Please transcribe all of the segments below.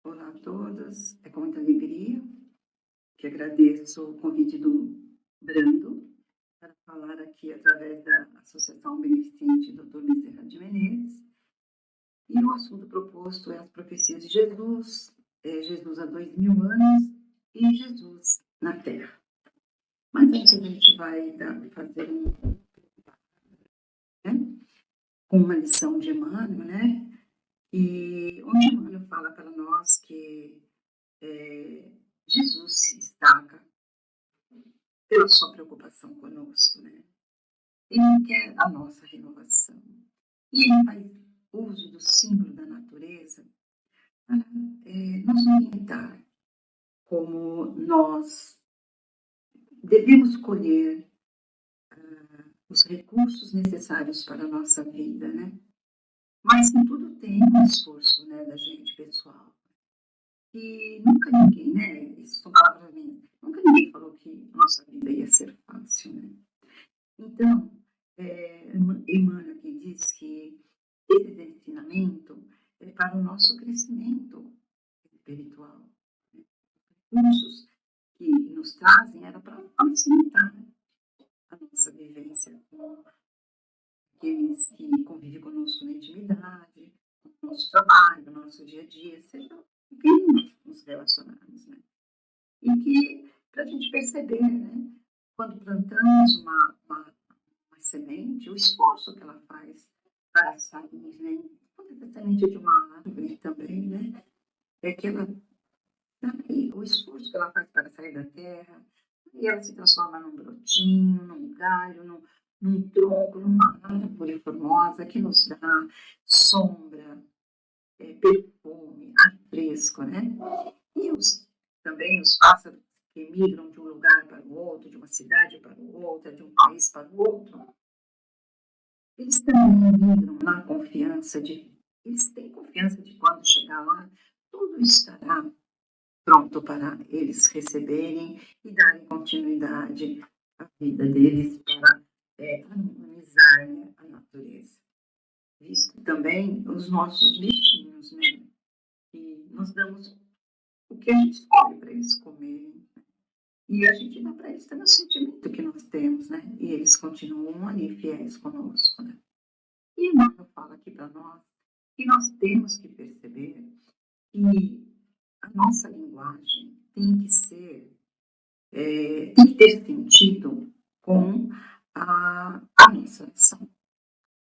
Olá a todos, é com muita alegria que agradeço o convite do Brando para falar aqui através da Associação Beneficente Dr. Bezerra de Menezes. E o assunto proposto é as profecias de Jesus, Jesus há 2000 anos e Jesus na Terra. Mas antes a gente vai fazer uma lição de Emmanuel, né? E onde Emmanuel fala para nós que Jesus se destaca pela sua preocupação conosco, né? Ele quer a nossa renovação. E ele faz uso do símbolo da natureza para nos orientar como nós devemos colher os recursos necessários para a nossa vida, né? Mas que tudo tem um esforço, né, da gente pessoal. E nunca ninguém, né? Isso são palavras minhas. Nunca ninguém falou que a nossa vida ia ser fácil, né? Então, Emmanuel aqui diz que esse ensinamento é para o nosso crescimento espiritual. Né? Cursos que nos trazem era para facilitar a nossa vivência com aqueles que convivem conosco na intimidade, no nosso trabalho, no nosso dia a dia, seja com quem nos relacionamos. Né? E que, para a gente perceber, né, quando plantamos uma semente, o esforço que ela faz para sair, né? A semente de uma árvore também, né? É que ela, o esforço que ela faz para sair da terra, e ela se transforma num brotinho, num galho, num tronco, numa árvore formosa que nos dá sombra, perfume, ar fresco, né? E também os pássaros que migram de um lugar para o outro, de uma cidade para o outro, de um país para o outro, eles também migram na confiança eles têm confiança de quando chegar lá, tudo estará pronto para eles receberem e darem continuidade à vida deles para harmonizar, né, a natureza. Visto também os nossos bichinhos, né? E nós damos o que a gente escolhe para eles comerem. E a gente dá para eles também o sentimento que nós temos, né? E eles continuam ali fiéis conosco, né? E Emmanuel fala aqui para nós que nós temos que perceber que a nossa linguagem tem que ser, tem que ter sentido com a nossa ação,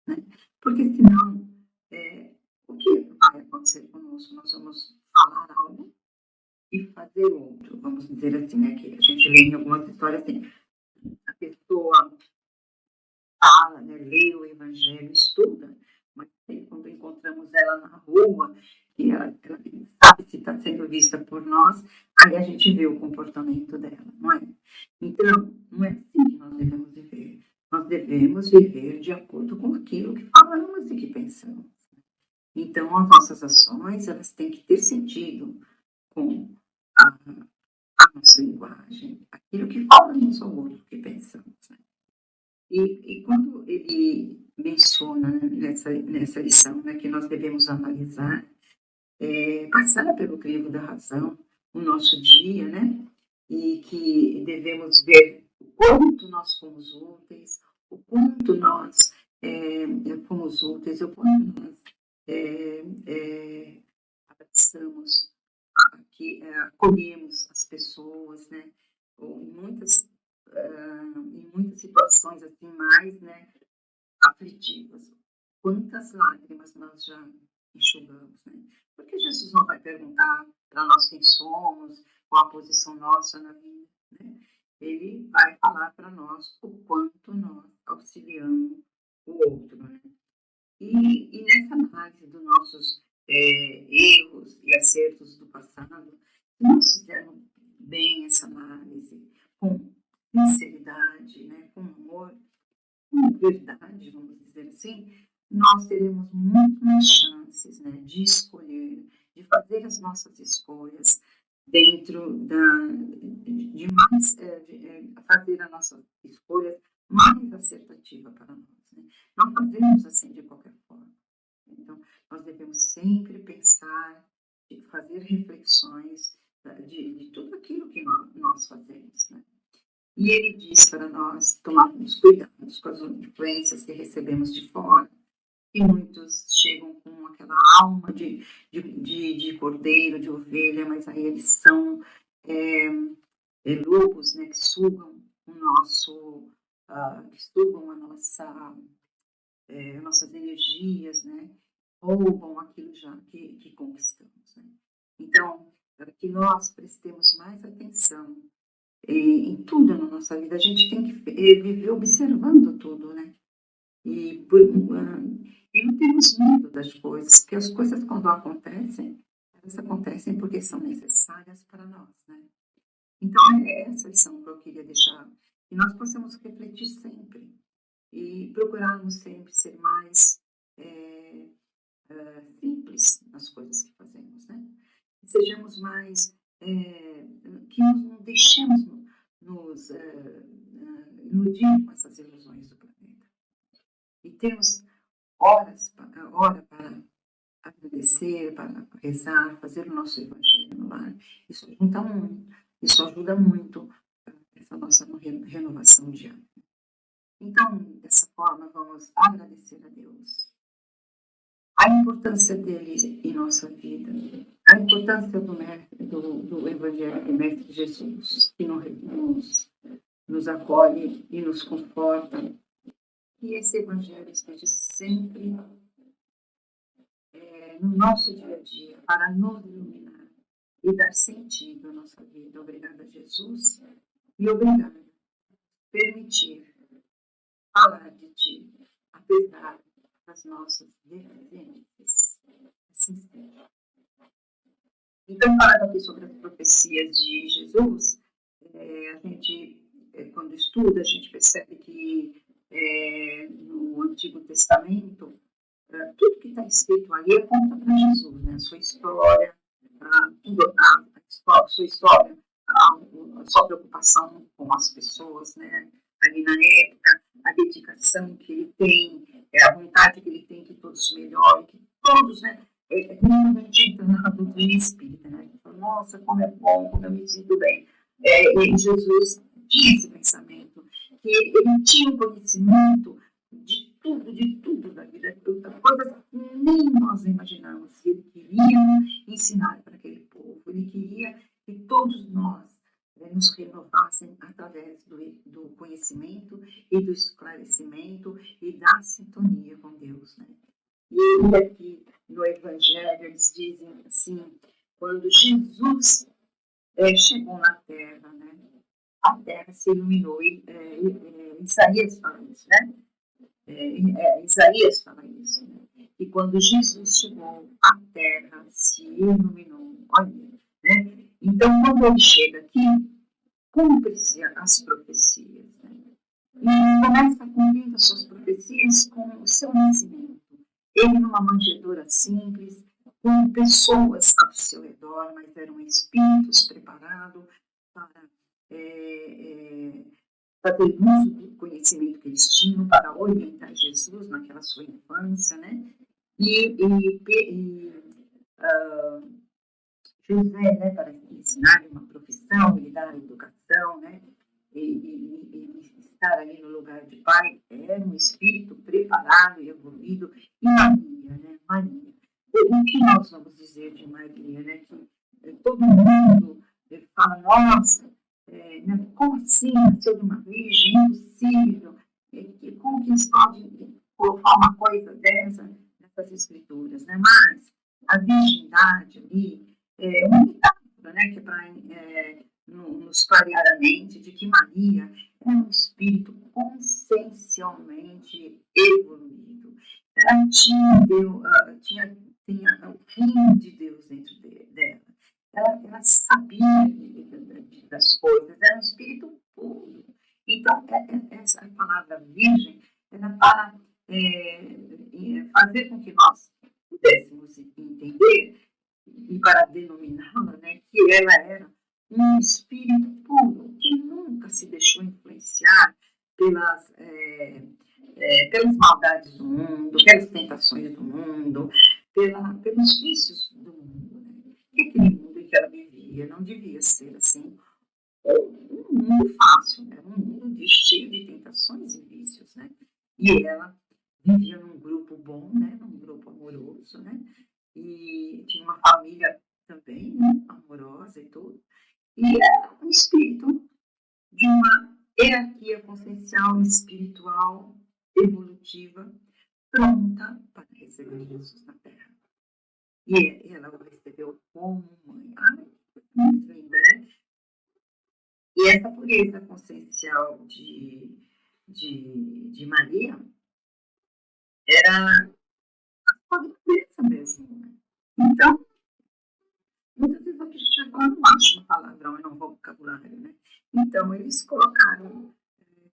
né? Porque senão, o que vai acontecer conosco? Nós vamos falar algo e fazer outro, vamos dizer assim, né? Que a gente lê em algumas histórias assim, a pessoa fala, né, lê o Evangelho, estuda, mas quando encontramos ela na rua, e ela sabe se está sendo vista por nós, aí a gente vê o comportamento dela, não é? Então, não é assim que nós devemos viver. Nós devemos viver de acordo com aquilo que falamos e que pensamos. Então, as nossas ações, elas têm que ter sentido com a nossa linguagem, aquilo que falamos ao outro, que pensamos, né? E quando ele menciona, né, nessa lição, né, que nós devemos analisar, passar pelo crivo da razão, o nosso dia, né, e que devemos ver o quanto nós fomos úteis, o quanto nós fomos úteis, o quanto nós abraçamos, acolhemos as pessoas, né, ou em muitas situações assim mais, né, aflitivas. Quantas lágrimas nós já enxugamos, né? Porque Jesus não vai perguntar para nós quem somos, qual a posição nossa na vida, né? Ele vai falar para nós o quanto nós auxiliamos o outro, né? E nessa análise dos nossos erros e acertos do passado, se nós fizermos bem essa análise, com sinceridade, né, com amor, com verdade, vamos dizer assim, nós teremos muito mais chances, né, de escolher, de fazer as nossas escolhas dentro de mais, fazer a nossa escolha mais assertativa para nós. Né? Não fazemos assim de qualquer forma. Então, nós devemos sempre pensar de fazer reflexões de tudo aquilo que nós fazemos, né? E ele diz para nós tomarmos cuidados com as influências que recebemos de fora, e muitos chegam com aquela alma de cordeiro, de ovelha, mas aí eles são lobos, né, que sugam o nosso, que sugam nossas energias, né, roubam aquilo já que conquistamos. Né? Então, para que nós prestemos mais atenção em tudo na nossa vida, a gente tem que viver observando tudo, né? E não temos medo das coisas, porque as coisas quando acontecem, elas acontecem porque são necessárias para nós, né? Então é essa lição que eu queria deixar, que nós possamos refletir sempre e procurarmos sempre ser mais simples nas coisas que fazemos, né? Que sejamos mais, que não deixemos nos iludir com essas ilusões do planeta. E temos hora para agradecer, para rezar, fazer o nosso evangelho no lar. Isso ajuda muito essa nossa renovação diária. Então, dessa forma, vamos agradecer a Deus a importância dele em nossa vida, a importância do Evangelho do Mestre Jesus, que nos acolhe e nos conforta. Que esse Evangelho esteja sempre no nosso dia a dia, para nos iluminar e dar sentido à nossa vida. Obrigada, Jesus, e obrigada por permitir falar de Ti, apesar das nossas deficiências. Assim seja. Então, falando aqui sobre as profecias de Jesus, a gente, quando estuda, a gente percebe que no Antigo Testamento, tudo que está escrito ali aponta para Jesus, né? A sua história, a sua história, a sua preocupação com as pessoas, né? Ali na época, a dedicação que ele tem, a vontade que ele tem que todos melhorem, que todos, né? Quando a gente entra na doutrina espírita, né? Fala, nossa, como é bom, como eu me sinto bem. E Jesus tinha esse pensamento, que ele tinha um conhecimento de tudo da vida, coisas que nem nós imaginamos. Ele queria ensinar para aquele povo, ele queria que todos nós nos renovassem através do conhecimento e do esclarecimento e da sintonia com Deus, né? E aqui no Evangelho eles dizem assim, quando Jesus chegou na Terra, né? A Terra se iluminou. Isaías fala isso, né? Isaías fala isso, né? E quando Jesus chegou, a Terra se iluminou. Olha, né? Então, quando ele chega aqui, cumpre-se as profecias, né? E começa cumprindo as suas profecias com o seu nascimento. Ele numa manjedoura simples, com pessoas ao seu redor, mas eram espíritos preparados para fazer uso do conhecimento que eles tinham para orientar Jesus naquela sua infância, né? José, né, para ensinar uma profissão, lhe dar educação, né? E estar ali no lugar de pai, era um espírito preparado e evoluído. E Maria, né? Maria. O que nós vamos dizer de Maria, né? Que todo mundo fala, nossa, como assim, nasceu de uma virgem, impossível, como que eles podem colocar uma coisa nessas escrituras, né? Mas a virgindade ali é uma metáfora, né? Que é para nos clarear a mente de que Maria é um espírito consciencialmente evoluído. Ela tinha o fim de Deus dentro dela. Ela sabia das coisas, era um espírito puro. Então, essa palavra virgem era para fazer com que nós pudéssemos entender e para denominá-la, né, que ela era um espírito puro, que nunca se deixou influenciar pelas maldades do mundo, pelas tentações do mundo, pelos vícios do mundo. Né? dia não devia ser assim um mundo fácil, né? Um mundo cheio de tentações e vícios, né? E ela vivia num grupo bom, né? Num grupo amoroso, né? E tinha uma família também, né? Amorosa e tudo. E era um espírito de uma hierarquia consciencial, espiritual, evolutiva, pronta para receber Jesus na Terra. E ela o recebeu como mãe. Ai, muito linda, né? E essa pureza consciencial de Maria era a pureza mesmo. Né? Então, muitas vezes aqui a gente vai falar, não acho um palavrão e não vocabulário, né? Então, eles colocaram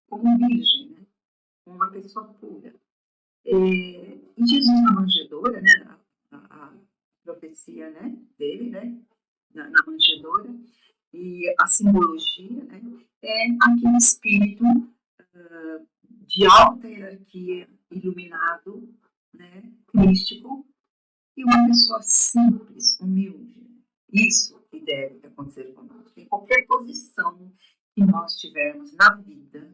como virgem, né? Uma pessoa pura. E Jesus na manjedoura, né? A profecia, né? Dele, né? Na manjedoura, e a simbologia, né? É aquele espírito de alta hierarquia, iluminado, né? Místico, e uma pessoa simples, humilde. Isso que deve acontecer conosco. Em qualquer posição que nós tivermos na vida,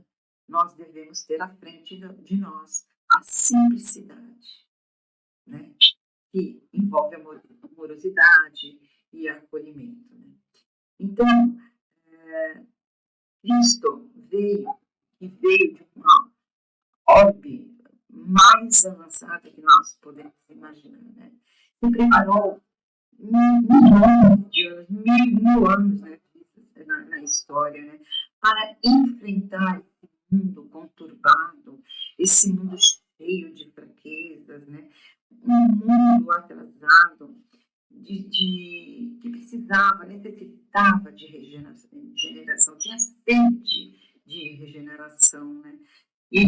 nós devemos ter à frente de nós a simplicidade, né? Que envolve amorosidade e acolhimento. Né? Então, Cristo veio de uma orbe mais avançada que nós podemos imaginar. Né? Se preparou milhões de anos, mil anos, né, na história, né, para enfrentar esse mundo conturbado, esse mundo cheio de fraquezas, né, um mundo atrasado, que precisava, necessitava de regeneração, tinha sede de regeneração, né? E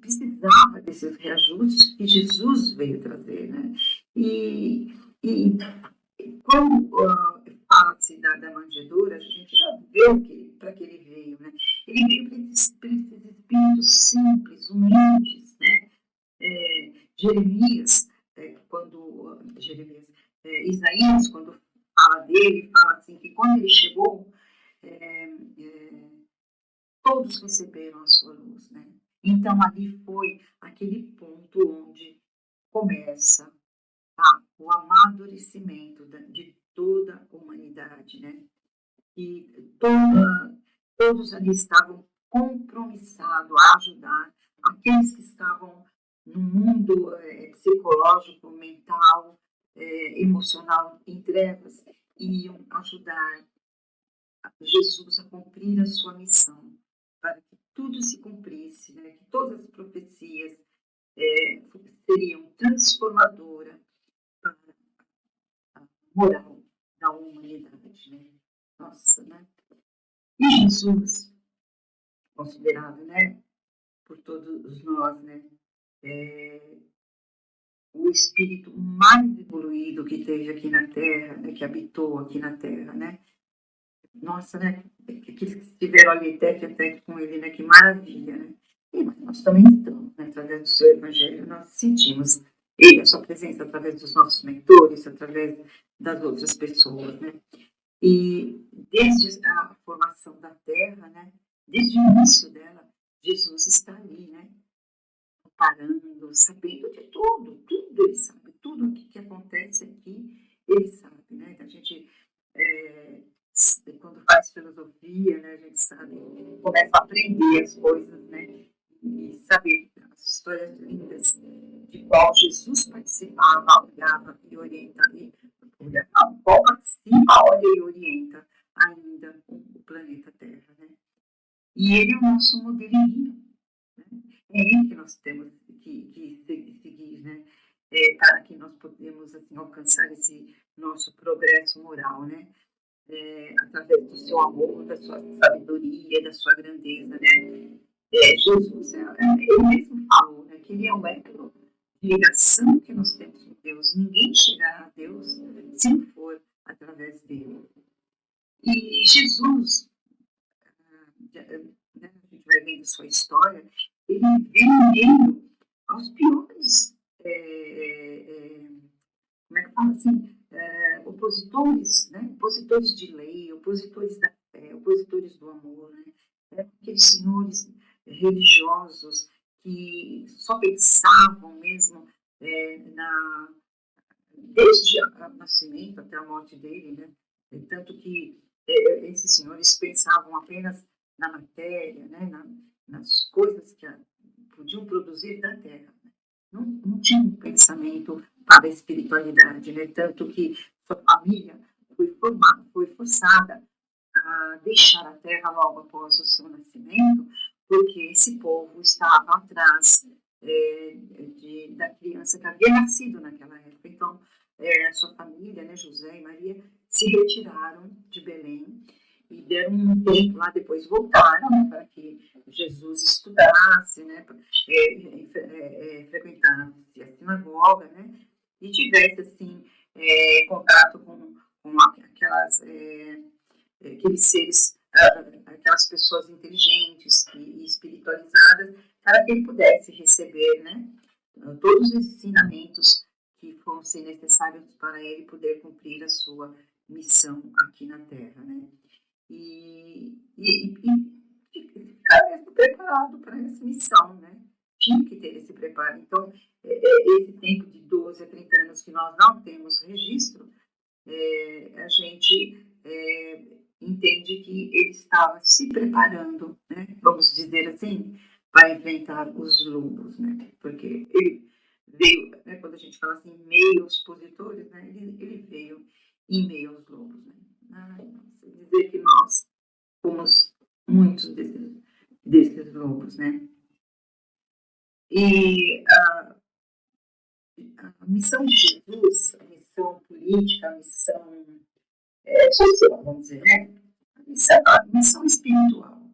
precisava desses reajustes que Jesus veio trazer, né? E quando fala-se da manjedoura, a gente já vê para que ele veio, né? Ele veio para esses espíritos simples, humildes, né? Isaías, quando fala dele, fala assim que quando ele chegou, todos receberam a sua luz, né? Então ali foi aquele ponto onde começa o amadurecimento de toda a humanidade, né? E todos ali estavam compromissados a ajudar aqueles que estavam no mundo psicológico, mental, emocional em trevas, iam ajudar Jesus a cumprir a sua missão, para que tudo se cumprisse, né? Que todas as profecias seriam transformadoras para a moral da humanidade. Né? Nossa, né? E Jesus, considerado, né, por todos nós, né, o espírito mais evoluído que teve aqui na Terra, né, que habitou aqui na Terra, né? Nossa, né? Aqueles que estiveram ali tete a tete com ele, né? Que maravilha, né? E nós também estamos, né, através do seu Evangelho, nós sentimos ele, a sua presença, através dos nossos mentores, através das outras pessoas, né? E desde a formação da Terra, né? Desde o início dela, Jesus está ali, né? Parando, sabendo de tudo ele sabe, tudo o que acontece aqui, ele sabe, né? A gente, quando faz filosofia, né, a gente sabe, começa a aprender as coisas, né? E saber as histórias lindas de qual Jesus participava, olhava e orienta, qual participa, olha e orienta ainda o planeta Terra, né? E ele é o nosso modelinho, né? É ele que nós temos que seguir, né? Para que nós podemos assim, alcançar esse nosso progresso moral, né? Através do seu amor, da sua sabedoria, da sua grandeza, né? Jesus, ele mesmo falou, né, que ele é o elo de ligação que nós temos com Deus. Ninguém chegará a Deus se não for através dele. E Jesus, né, a gente vai vendo sua história, ele veio meio aos piores, como é que fala assim, opositores, né? Opositores de lei, opositores da fé, opositores do amor, né? Aqueles senhores religiosos que só pensavam mesmo desde o nascimento até a morte dele, né? Tanto que esses senhores pensavam apenas na matéria, né? Nas coisas que podiam produzir da terra. Né? Não tinha um pensamento para a espiritualidade, né? Tanto que sua família foi forçada a deixar a terra logo após o seu nascimento, porque esse povo estava atrás da criança que havia nascido naquela época. Então, a sua família, né, José e Maria, se retiraram de Belém e deram um tempo lá, depois voltaram, né, para que Jesus estudasse, né, frequentasse a sinagoga, né, e tivesse, assim, contato com aqueles seres, aquelas pessoas inteligentes e espiritualizadas, para que ele pudesse receber, né, todos os ensinamentos que fossem necessários para ele poder cumprir a sua missão aqui na Terra, né? E ficar mesmo preparado para essa missão, né? Tinha que ter esse preparo. Então, esse tempo de 12 a 30 anos que nós não temos registro, a gente entende que ele estava se preparando, né? Vamos dizer assim, para enfrentar os lobos, né? Porque ele veio, né, quando a gente fala assim, meio aos opositores, né, ele veio em meio aos lobos. Né? Dizer que nós fomos muitos desses lobos. Né? E a missão de Jesus, a missão política, a missão social, vamos dizer, né? A missão espiritual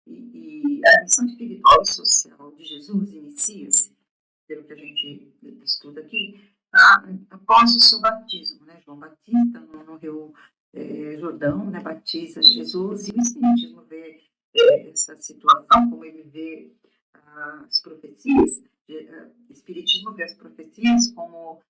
e a missão espiritual e social de Jesus inicia-se, pelo que a gente estuda aqui, após o seu batismo, né? João Batista no Rio Jordão, né? Batiza Jesus, e o Espiritismo vê essa situação, como ele vê as profecias, o Espiritismo vê as profecias como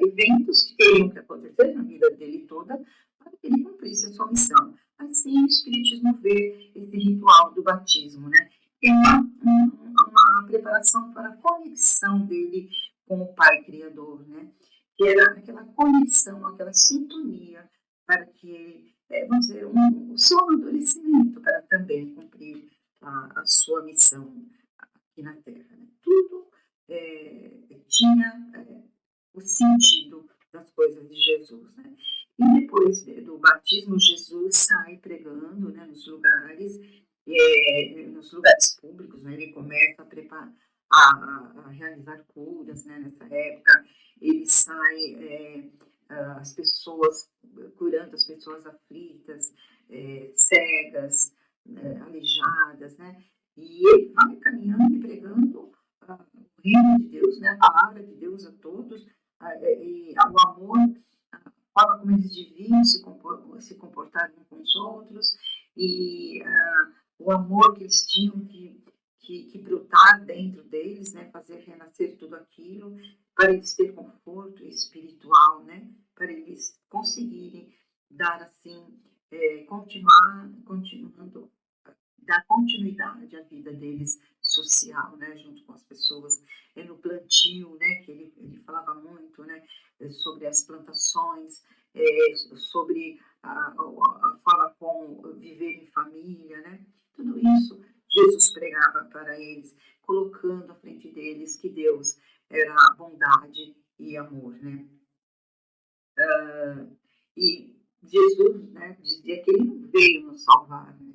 eventos que teriam que acontecer na vida dele toda para que ele cumprisse a sua missão. Assim, o Espiritismo vê esse ritual do batismo, né? É uma preparação para a conexão dele com o Pai Criador, né? Que era aquela conexão, aquela sintonia para que ele, vamos dizer, o seu amadurecimento para também cumprir a sua missão aqui na Terra. Né? Tudo tinha o sentido das coisas de Jesus. Né? E depois do batismo, Jesus sai pregando, né, nos lugares públicos. Né? Ele começa a preparar, a realizar curas, né, nessa época. Ele sai as pessoas, curando as pessoas aflitas, cegas, aleijadas, né? E ele vai caminhando e pregando o reino de Deus, né? A palavra de Deus a todos, e o amor, a forma como eles deviam se comportar uns com os outros, e o amor que eles tinham que brotar dentro deles, né? Fazer renascer tudo aquilo, para eles terem conforto espiritual, né? Para eles conseguirem dar assim, continuando, dar continuidade à vida deles social, né, junto com as pessoas, no plantio, né, que ele falava muito, né, sobre as plantações, sobre a forma como viver em família, né, tudo isso Jesus pregava para eles, colocando à frente deles que Deus era bondade e amor, né. E Jesus, né, dizia que ele não veio nos salvar, né.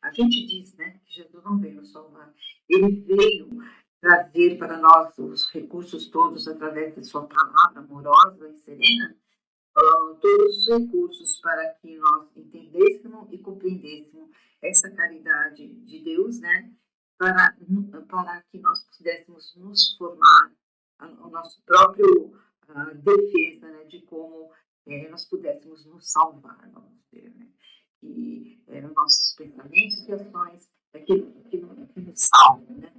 A gente diz, né, que Jesus não veio nos salvar. Ele veio trazer para nós os recursos todos através de sua palavra amorosa e serena, todos os recursos para que nós entendêssemos e compreendêssemos essa caridade de Deus, né, para que nós pudéssemos nos formar o nosso próprio defesa, né, de como nós pudéssemos nos salvar, vamos dizer, né. Que eram nossos pensamentos e ações que nos salvam, né?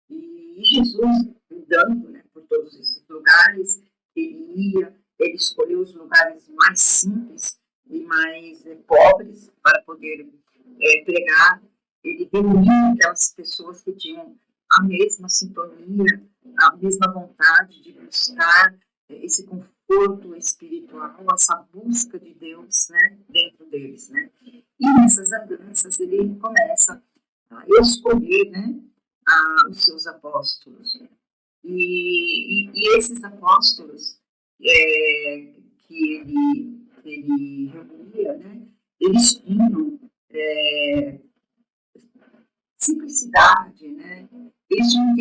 E Jesus, andando, né, por todos esses lugares, ele ia os lugares mais simples e mais pobres para poder pregar. Ele reunia aquelas pessoas que tinham a mesma sintonia, a mesma vontade de buscar esse conforto espiritual, essa busca de Deus, né, dentro deles, né? E nessas andanças ele começa a escolher, né, os seus apóstolos. E esses apóstolos que ele reunia, né, eles tinham simplicidade, né? Eles tinham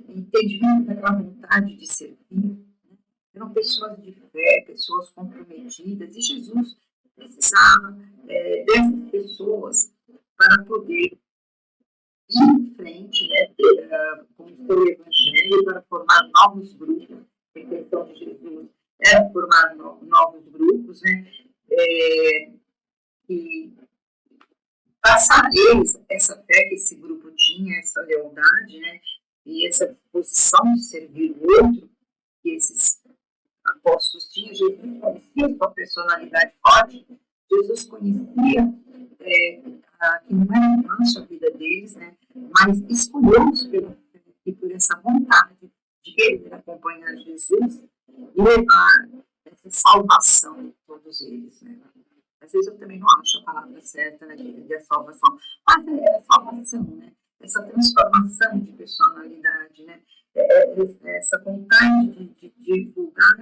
entendimento daquela vontade de servir. Né? Eram pessoas de fé, pessoas comprometidas, e Jesus precisava dessas pessoas para poder ir em frente, né, com o seu evangelho, para formar novos grupos. A intenção de Jesus era formar novos grupos, né, e passar a eles essa fé que esse grupo tinha, essa lealdade, né, e essa disposição de servir o outro que esses apóstolos tinham. Jesus conhecia a sua personalidade forte, Jesus conhecia que não era fácil a vida deles, né, mas escolheu-os por essa vontade de querer acompanhar Jesus e levar essa salvação de todos eles, né. Às vezes eu também não acho a palavra certa, né, de a salvação, mas é a salvação, né, essa transformação de personalidade, né, essa vontade de divulgar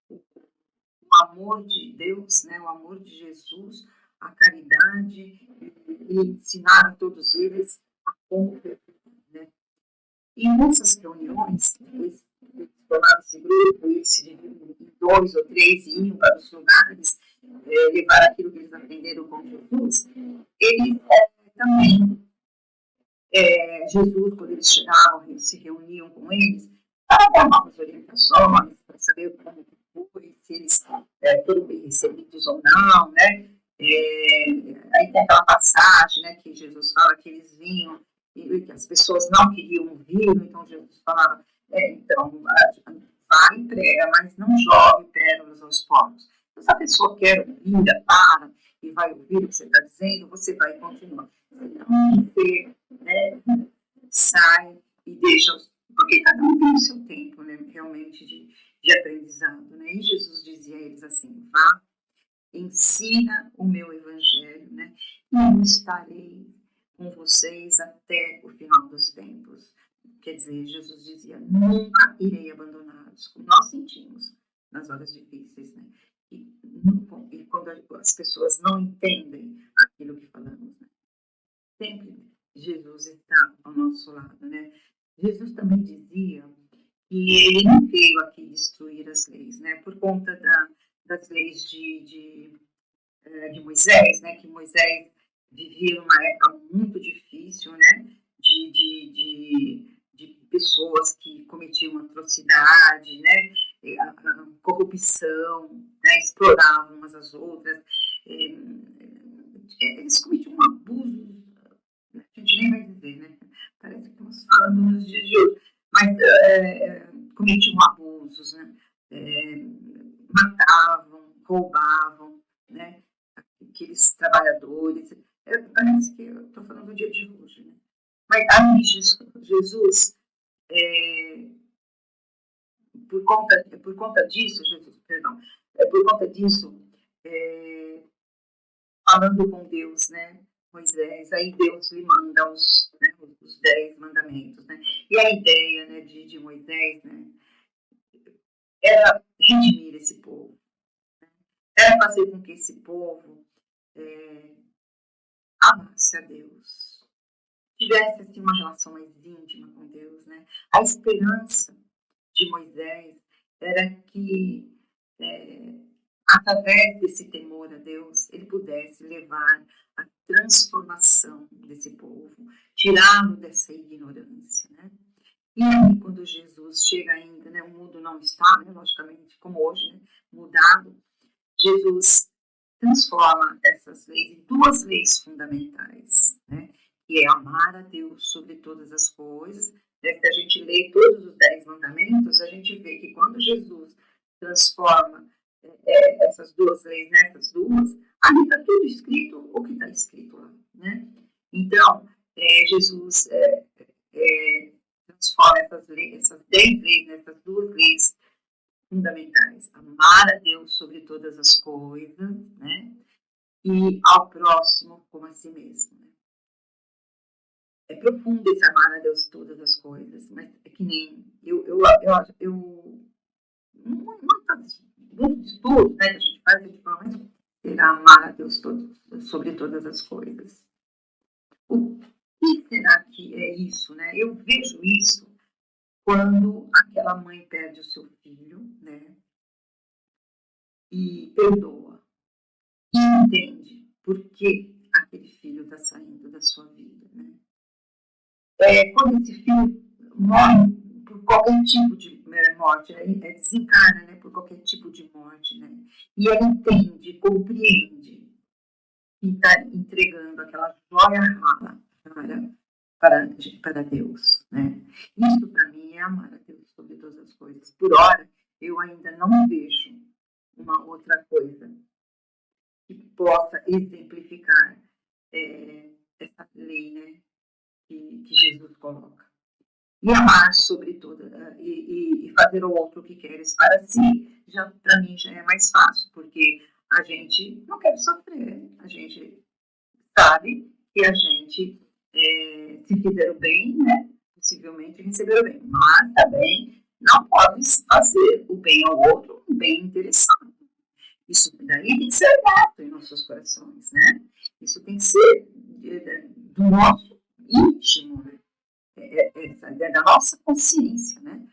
o amor de Deus, né, o amor de Jesus, a caridade, e ensinar a todos eles a como perdoar, né. E nessas reuniões, eles formavam esse grupo, eles se dividiam em 2 ou 3 e iam para os lugares levar aquilo que eles aprenderam com Jesus. Eles também, Jesus, quando eles chegavam, eles se reuniam com eles para dar novas orientações, para saber como foi, se eles foram bem recebidos ou não, né? Aí tem aquela passagem, né, que Jesus fala que eles vinham e que as pessoas não queriam ouvir, então Jesus falava, então, vai e prega, mas não jogue pérolas aos porcos. Então, se a pessoa quer ouvir, para e vai ouvir o que você está dizendo, você vai continuar. Não ter, né, sai e deixa, porque cada um tem o seu tempo, né, realmente de aprendizado, né? E Jesus dizia a eles assim, vá, ensina o meu evangelho, né, e eu estarei com vocês até o final dos tempos. Quer dizer, Jesus dizia, nunca irei abandoná-los, como nós sentimos nas horas difíceis, né? E quando as pessoas não entendem aquilo que falamos, né? Sempre Jesus está ao nosso lado, né? Jesus também dizia que ele não veio aqui destruir as leis, né? Por conta das leis de Moisés, né? Que Moisés vivia numa época muito difícil, né? De pessoas que cometiam atrocidade, né? A corrupção, né? Exploravam umas às outras. Eles cometiam um abuso, a gente nem vai dizer, né? Parece que estamos falando nos dias de hoje, mas cometiam abusos, né? Matavam, roubavam, né? Aqueles trabalhadores. Parece que eu estou falando do dia de hoje, né? Mas aí Jesus, por conta disso, Jesus, perdão, por conta disso, falando com Deus, né? Moisés, aí Deus lhe manda os 10 mandamentos, né? E a ideia, né, de Moisés, né, era redimir esse povo, né? Era fazer com que esse povo amasse a Deus, tivesse assim, uma relação mais íntima com Deus, né? A esperança de Moisés era que através desse temor a Deus, ele pudesse levar a transformação desse povo, tirá-lo dessa ignorância, né? E aí, quando Jesus chega ainda, né, o mundo não está, né, logicamente, como hoje, né, mudado, Jesus transforma essas leis em 2 leis fundamentais, né, que é amar a Deus sobre todas as coisas. Se a gente lê todos os 10 mandamentos, a gente vê que quando Jesus transforma essas duas leis nessas duas, ali está tudo escrito o que está escrito lá, né? Então, Jesus transforma essas 10 leis nessas duas leis fundamentais: amar a Deus sobre todas as coisas, né? E ao próximo como a si mesmo. Né? É profundo esse amar a Deus todas as coisas, mas é que nem muitos estudos, né, que a gente faz, a gente fala, mas será amar a Deus sobre todas as coisas? O que será que é isso, né? Eu vejo isso quando aquela mãe perde o seu filho, né? E perdoa. E entende por que aquele filho está saindo da sua vida, né? Quando esse filho morre por qualquer tipo de morte, desencarna, né, por qualquer tipo de morte, né? E ele entende, compreende e está entregando aquela joia rara para Deus, né? Isso para mim é amar a Deus sobre todas as coisas. Por hora, eu ainda não vejo uma outra coisa que possa exemplificar essa lei, né, que Jesus coloca. E amar sobre tudo, e fazer o outro que queres para si, para mim já é mais fácil, porque a gente não quer sofrer, a gente sabe que a gente, se fizer o bem, né, possivelmente receber o bem, mas também não pode fazer o bem ao outro um bem interessante. Isso daí tem que ser aberto em nossos corações, né? Isso tem que ser do nosso íntimo, né? Da nossa consciência, né?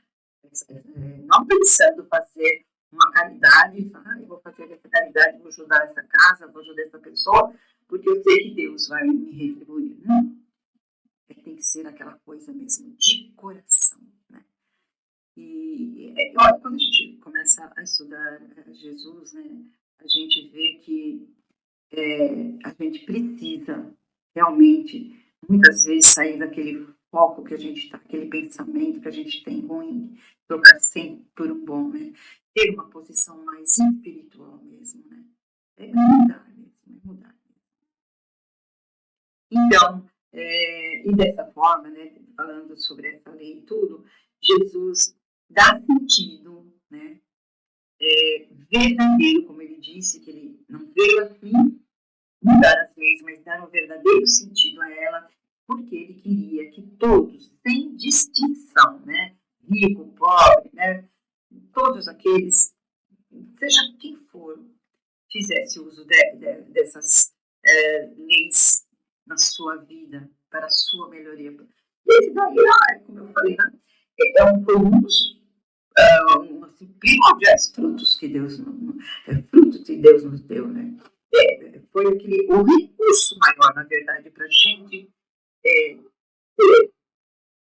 Não pensando fazer uma caridade, eu vou fazer essa caridade, vou ajudar essa casa, vou ajudar essa pessoa, porque eu sei que Deus vai me retribuir. Não. Tem que ser aquela coisa mesmo de coração, né? E olha, quando a gente começa a estudar Jesus, né, a gente vê que a gente precisa realmente, muitas vezes, sair daquele foco que a gente está, aquele pensamento que a gente tem ruim, trocar sempre por um bom, né? Ter uma posição mais espiritual mesmo, né? É mudar mesmo, é mudar. Então, e dessa forma, né, falando sobre essa lei e tudo, Jesus dá sentido, né, verdadeiro, como ele disse, que ele não veio aqui mudar as leis, mas dar um verdadeiro sentido a ela, porque ele queria que todos, sem distinção, né, rico, pobre, né, todos aqueles, seja quem for, fizesse uso dessas leis na sua vida, para a sua melhoria. Esse daí, como eu falei, né, foi um dos assim, primordiais frutos que Deus frutos que Deus nos deu, né? Foi o recurso maior, na verdade, para a gente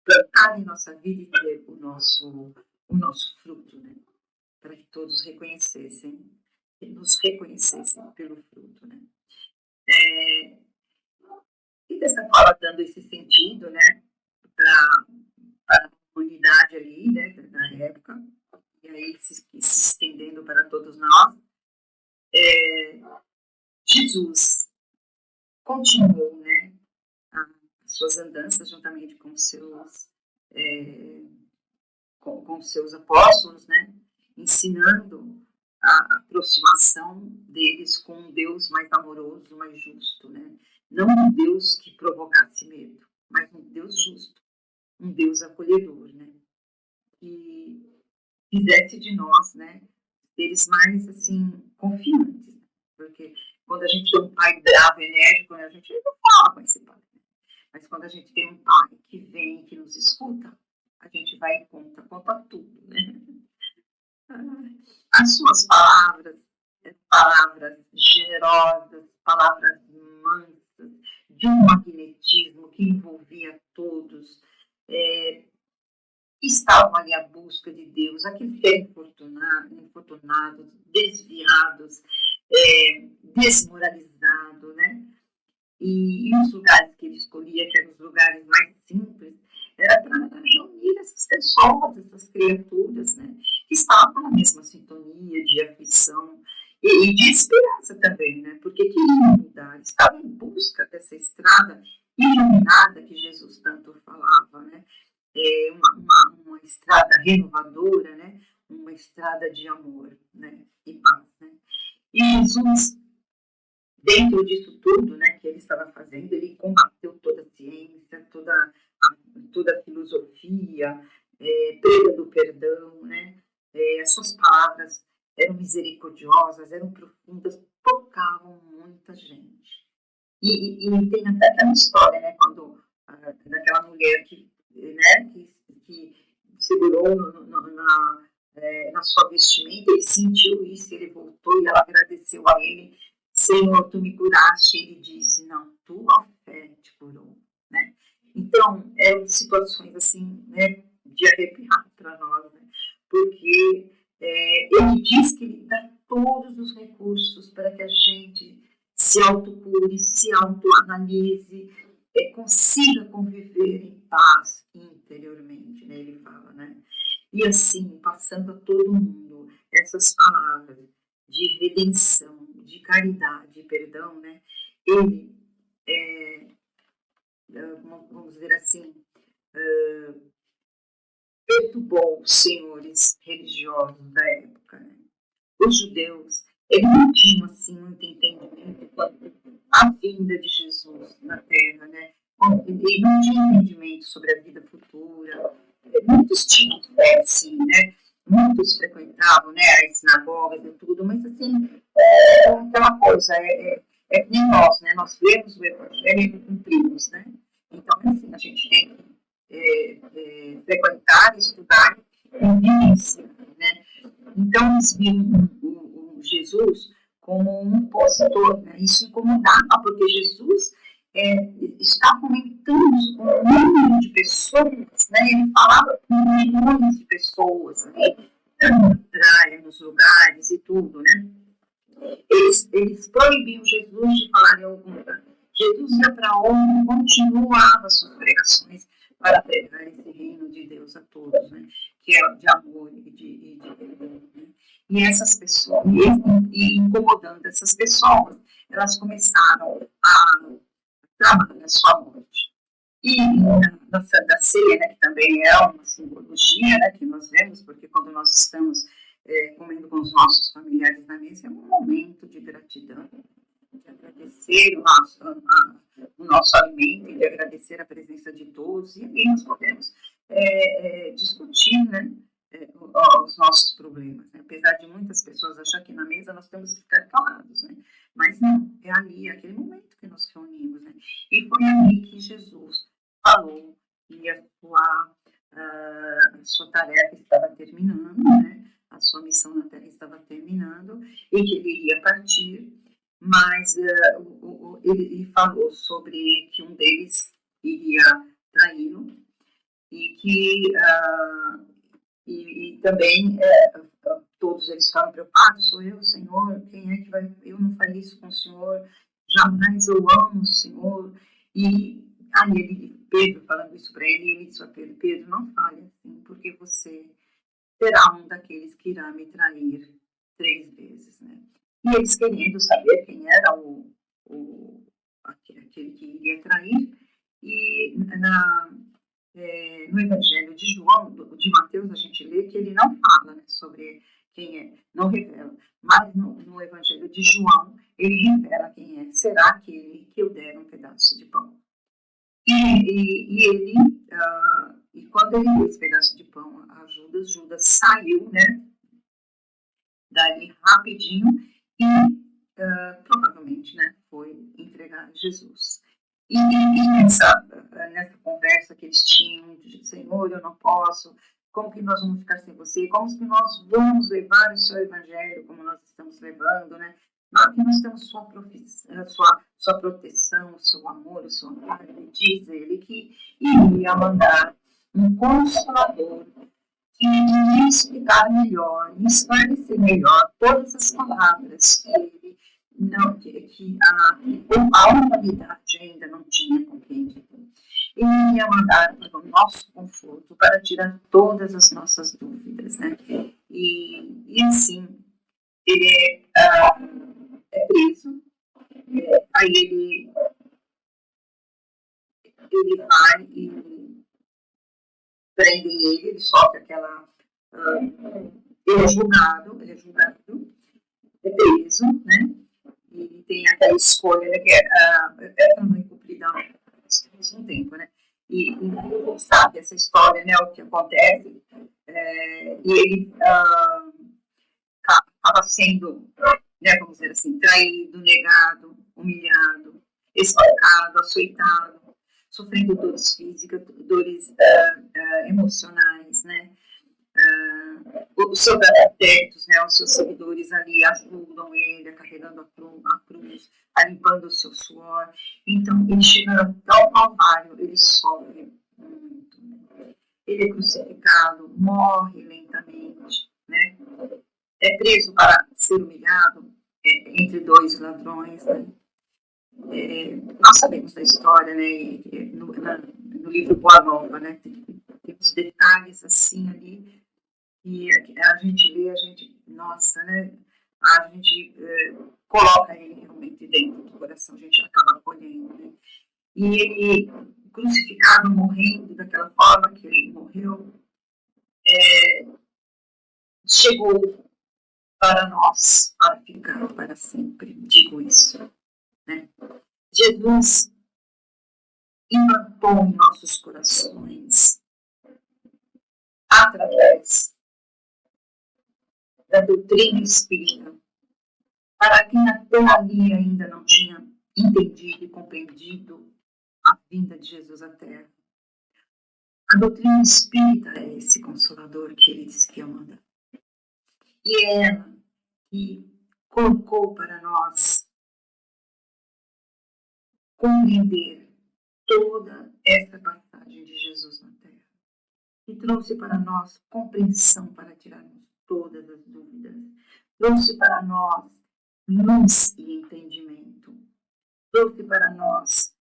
plantar em nossa vida e ter o nosso fruto, né? Para que todos reconhecessem, que nos reconhecessem pelo fruto, né? E dessa forma, dando esse sentido, né, para a humanidade ali, né, na época, e aí se estendendo para todos nós, Jesus continuou, né, as suas andanças juntamente com seus apóstolos, né, ensinando a aproximação deles com um Deus mais amoroso, mais justo, né? Não um Deus que provocasse medo, mas um Deus justo, um Deus acolhedor, né? Que fizesse de nós, né, seres mais, assim, confiantes, né? Porque quando a gente tem um pai bravo, enérgico, né, a gente não fala com esse pai, né? Mas quando a gente tem um pai que vem, que nos escuta, a gente vai e conta tudo, né? As suas palavras generosas, palavras mansas, de um magnetismo que envolvia todos, estavam ali à busca de Deus, aqueles que eram infortunados, desviados, desmoralizados, né? E os lugares que ele escolhia, que eram os lugares mais simples, era para reunir essas pessoas, essas criaturas, né? que estavam na mesma sintonia de aflição e de esperança também, né? Porque queriam mudar, estavam em busca dessa estrada iluminada que Jesus tanto falava, né? Uma estrada renovadora, né? Uma estrada de amor, né? E paz, né? E Jesus, dentro disso tudo, né, que ele estava fazendo, ele combateu toda a ciência, toda a filosofia, pregando o perdão, né? As suas palavras eram misericordiosas, eram profundas, tocavam muita gente. E tem até aquela história, né, quando daquela mulher né, que segurou na sua vestimenta, ele sentiu isso, ele voltou e ela agradeceu a ele: Senhor, tu me curaste. Ele disse: não, tua fé te curou, né? Então, situações assim, né, de arrepiar para nós, né? Porque ele diz que ele dá todos os recursos para que a gente se autocure, se autoanalise, consiga conviver em paz interiormente, né? Ele fala, né? E assim, passando a todo mundo essas palavras de redenção, de caridade, perdão, né? Ele, vamos dizer assim, perturbou os senhores religiosos da época, né? Os judeus, eles não tinham assim muito entendimento quanto à vinda de Jesus na Terra, né? Ele não tinha entendimento sobre a vida futura. Muitos tinham fé, sim, né? Muitos frequentavam, né, as sinagogas e tudo, mas assim, aquela coisa, que nem nós, né? Nós lemos o Evangelho e cumprimos, né? Então, assim, a gente tem que frequentar, estudar e vivenciar, né? Então, eles viam o Jesus como um opositor, né? Isso incomodava, porque Jesus está aumentando o número de pessoas, né? Ele falava com milhões de pessoas, né? Na praia, nos lugares e tudo, né? Eles proibiam Jesus de falar em algum lugar. Jesus ia para onde continuava suas pregações para pregar esse reino de Deus a todos, né? Que é de amor e de perdão, né? E essas pessoas, e incomodando essas pessoas, elas começaram a tramar a sua morte. E na Santa Ceia, né, que também é uma simbologia, né, que nós vemos, porque quando nós estamos comendo com os nossos familiares na mesa, é um momento de gratidão, de agradecer o nosso alimento e de agradecer a presença de todos. E aí nós podemos discutir, né, os nossos problemas, né? Apesar de muitas pessoas achar que na mesa nós temos que ficar calados, né? Mas não, é ali, aquele momento que nós reunimos, né? E foi ali que Jesus falou que a sua tarefa estava terminando, né? A sua missão na Terra estava terminando e que ele iria partir, mas ele falou sobre que um deles iria traí-lo e que e também todos eles ficaram preocupados: sou eu, Senhor, quem é que vai, eu não faria isso com o Senhor, jamais, eu amo o Senhor. E aí Pedro falando isso para ele, ele disse a Pedro: Pedro, não fale assim, porque você será um daqueles que irá me trair 3 vezes, né? E eles querendo saber quem era aquele que iria trair, e no Evangelho de João, de Mateus, a gente lê que ele não fala, né, sobre quem é, não revela, mas no Evangelho de João, ele revela quem é: será aquele que eu der um pedaço de pão. E quando ele deu esse pedaço de pão a Judas saiu, né, dali rapidinho e provavelmente, né, foi entregar Jesus. E nessa conversa que eles tinham, de Senhor, eu não posso, como que nós vamos ficar sem você? Como que nós vamos levar o seu evangelho como nós estamos levando, né? Nós temos sua proteção, o seu amor, o seu amparo. Diz ele que iria mandar um consolador que iria explicar melhor, esclarecer melhor todas as palavras que a humanidade ainda não tinha compreendido. Ele ia mandar para o nosso conforto, para tirar todas as nossas dúvidas, né? E assim, ele é preso, aí ele vai e prendem ele sofre aquela... ele é julgado, é preso, né? E tem aquela escolha, né, que é também cumprida ao mesmo tempo, né? E sabe essa história, né, o que acontece, e ele acaba sendo, né, vamos dizer assim, traído, negado, humilhado, espancado, açoitado, sofrendo dores físicas, dores emocionais, né? Os seus adeptos, né, os seus seguidores ali ajudam ele, carregando a cruz, limpando o seu suor. Então, ele chega até o Calvário, ele sofre muito. Né? Ele é crucificado, morre lentamente, né? É preso para ser humilhado entre dois ladrões. Né? Nós sabemos da história, né? No livro Boa Nova, né? Tem uns detalhes assim ali. E a gente lê, a gente, nossa, né? A gente coloca ele realmente dentro do coração, a gente acaba acolhendo, né? E ele, crucificado, morrendo daquela forma que ele morreu, chegou para nós, para ficar para sempre, digo isso, né? Jesus implantou em nossos corações, através da doutrina espírita, para quem até ali ainda não tinha entendido e compreendido a vinda de Jesus à Terra. A doutrina espírita é esse consolador que ele diz que ama. E é ela que colocou para nós compreender toda essa passagem de Jesus na Terra. E trouxe para nós compreensão para tirarmos todas as dúvidas. Trouxe para nós luz e entendimento. Trouxe para nós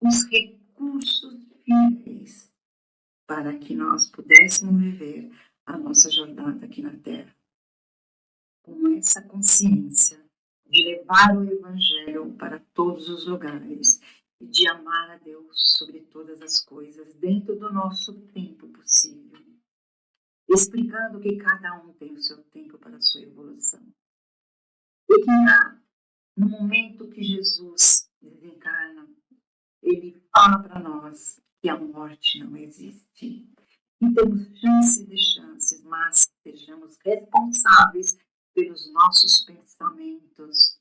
os recursos fiéis para que nós pudéssemos viver a nossa jornada aqui na Terra. Com essa consciência de levar o Evangelho para todos os lugares e de amar a Deus sobre todas as coisas, dentro do nosso tempo possível. Explicando que cada um tem o seu tempo para a sua evolução. E que no momento que Jesus desencarna, ele fala para nós que a morte não existe. E temos chances, mas sejamos responsáveis pelos nossos pensamentos,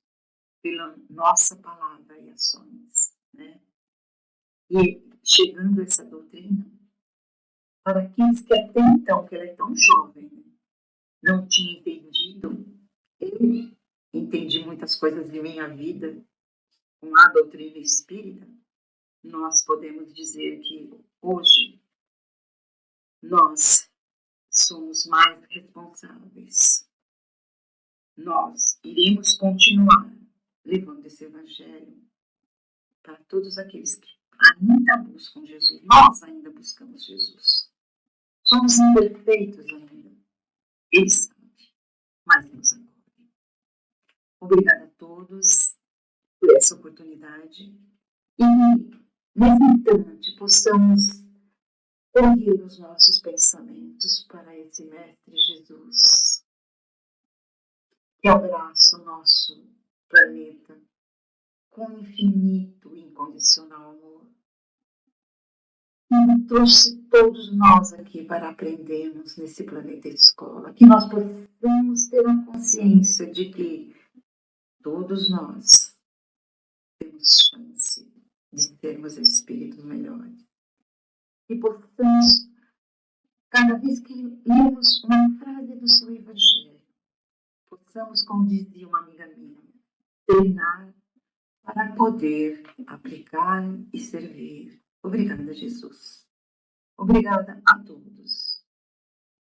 pela nossa palavra e ações. Né? E chegando a essa doutrina, para aqueles que até então, que ela é tão jovem, não tinha entendido, eu entendi muitas coisas de minha vida com a doutrina espírita, nós podemos dizer que hoje nós somos mais responsáveis. Nós iremos continuar levando esse Evangelho para todos aqueles que ainda buscam Jesus. Nós ainda buscamos Jesus. Somos imperfeitos ainda. Ele sabe, mas nos acolhe. Obrigada a todos por essa oportunidade. E, nesse instante, possamos erguer os nossos pensamentos para esse Mestre Jesus, que abraça o nosso planeta com infinito e incondicional amor. E trouxe todos nós aqui para aprendermos nesse planeta escola, que nós possamos ter a consciência de que todos nós temos chance de sermos espíritos melhores. E possamos, cada vez que lemos uma frase do seu Evangelho, possamos, como dizia uma amiga minha, treinar para poder aplicar e servir. Obrigada, Jesus. Obrigada a todos.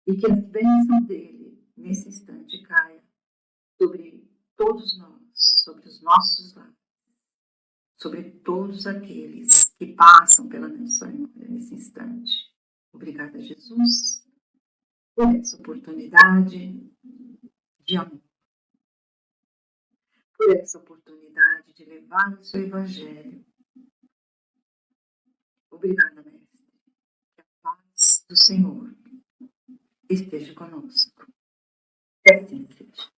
E que a bênção dele, nesse instante, caia sobre todos nós, sobre os nossos lares, sobre todos aqueles que passam pela nossa memória nesse instante. Obrigada, Jesus. por essa oportunidade de amor, por essa oportunidade de levar o seu Evangelho. Obrigada, Mestre. Que a paz do Senhor esteja conosco. É assim, seja.